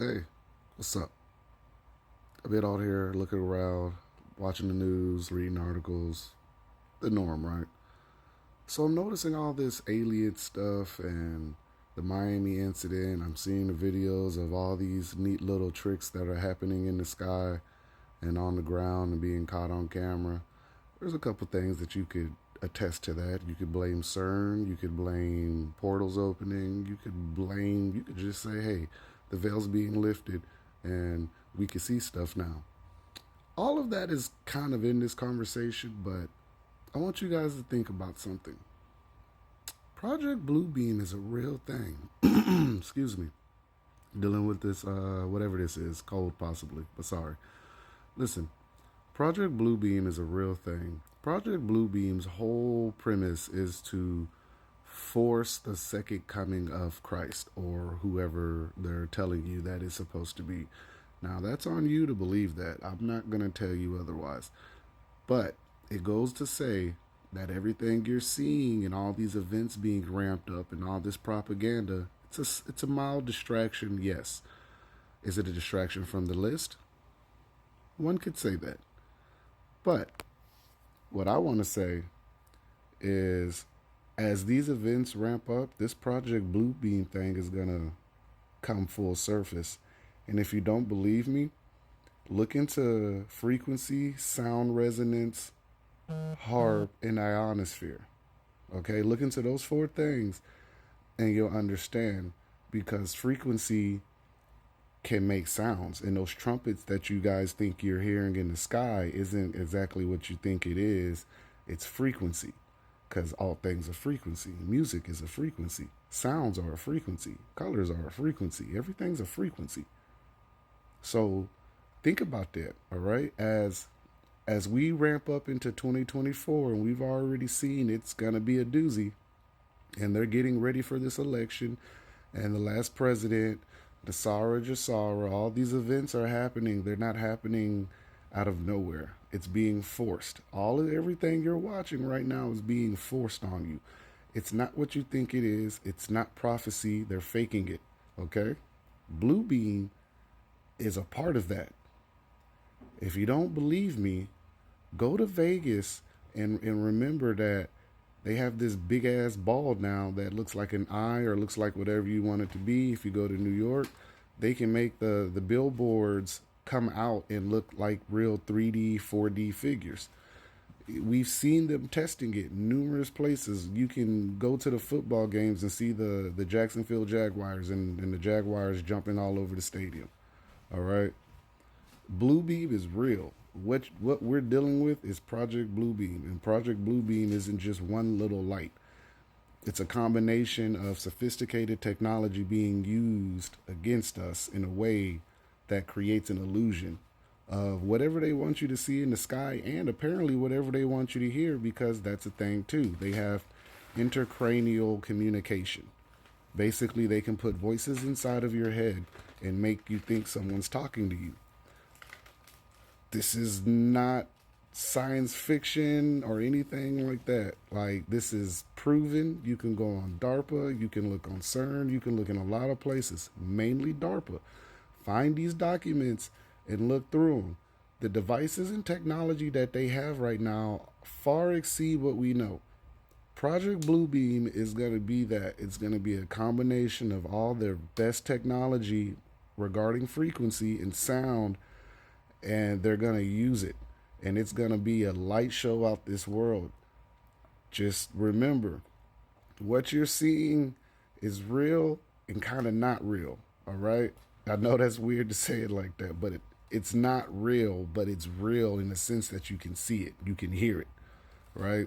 Hey, what's up? I've been out here looking around, watching the news, reading articles, the norm, right? So I'm noticing all this alien stuff and the Miami incident. I'm seeing the videos of all these neat little tricks that are happening in the sky and on the ground and being caught on camera. There's a couple things that you could attest to that. You could blame CERN, you could blame portals opening, you could just say, hey, the veil's being lifted and we can see stuff now. All of that is kind of in this conversation, but I want you guys to think about something. Project Bluebeam is a real thing. Excuse me. Dealing with this, whatever this is, cold possibly, but sorry. Listen, Project Bluebeam is a real thing. Project Bluebeam's whole premise is to force the second coming of Christ or whoever they're telling you that is supposed to be. Now, that's on you to believe that. I'm not going to tell you otherwise. But it goes to say that everything you're seeing and all these events being ramped up and all this propaganda, it's a mild distraction, yes. Is it a distraction from the list? One could say that. But what I want to say is as these events ramp up, this Project Bluebeam thing is going to come full surface. And if you don't believe me, look into frequency, sound resonance, harp, and ionosphere. Okay, look into those four things and you'll understand because frequency can make sounds, and those trumpets that you guys think you're hearing in the sky isn't exactly what you think it is. It's frequency because all things are frequency. Music is a frequency, sounds are a frequency, colors are a frequency, everything's a frequency. So think about that, all right? As we ramp up into 2024 and we've already seen it's going to be a doozy and they're getting ready for this election and the last president, the Sarah Jasara, all these events are happening. They're not happening out of nowhere. It's being forced. All of everything you're watching right now is being forced on you. It's not what you think it is. It's not prophecy. They're faking it. Okay? Blue Beam is a part of that. If you don't believe me, go to Vegas and remember that they have this big ass ball now that looks like an eye or looks like whatever you want it to be. If you go to New York, they can make the billboards come out and look like real 3D, 4D figures. We've seen them testing it in numerous places. You can go to the football games and see the Jacksonville Jaguars and the Jaguars jumping all over the stadium. All right. Bluebeam is real. What we're dealing with is Project Bluebeam, and Project Bluebeam isn't just one little light. It's a combination of sophisticated technology being used against us in a way that creates an illusion of whatever they want you to see in the sky and apparently whatever they want you to hear because that's a thing too. They have intercranial communication. Basically, they can put voices inside of your head and make you think someone's talking to you. This is not science fiction or anything like that. Like, this is proven. You can go on DARPA, you can look on CERN, you can look in a lot of places, mainly DARPA. Find these documents and look through them. The devices and technology that they have right now far exceed what we know. Project Bluebeam is going to be that. It's going to be a combination of all their best technology regarding frequency and sound, and they're going to use it. And it's going to be a light show out this world. Just remember, what you're seeing is real and kind of not real. All right? I know that's weird to say it like that, but it's not real, but it's real in the sense that you can see it, you can hear it, right?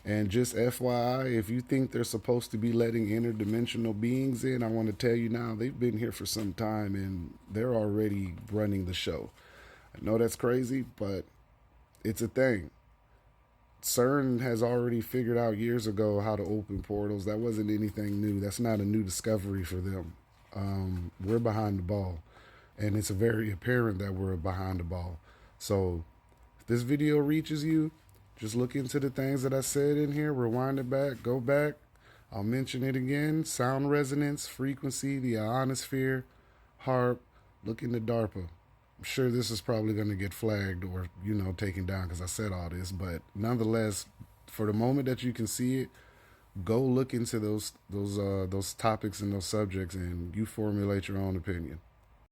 And just FYI, if you think they're supposed to be letting interdimensional beings in, I want to tell you now, they've been here for some time and they're already running the show. I know that's crazy, but it's a thing. CERN has already figured out years ago how to open portals. That wasn't anything new. That's not a new discovery for them. We're behind the ball, and it's very apparent that we're behind the ball. So, if this video reaches you, just look into the things that I said in here, rewind it back, go back. I'll mention it again. Sound resonance, frequency, the ionosphere, harp, Look into DARPA. I'm sure this is probably going to get flagged or, taken down because I said all this, but nonetheless, for the moment that you can see it, go look into those topics and those subjects, and you formulate your own opinion.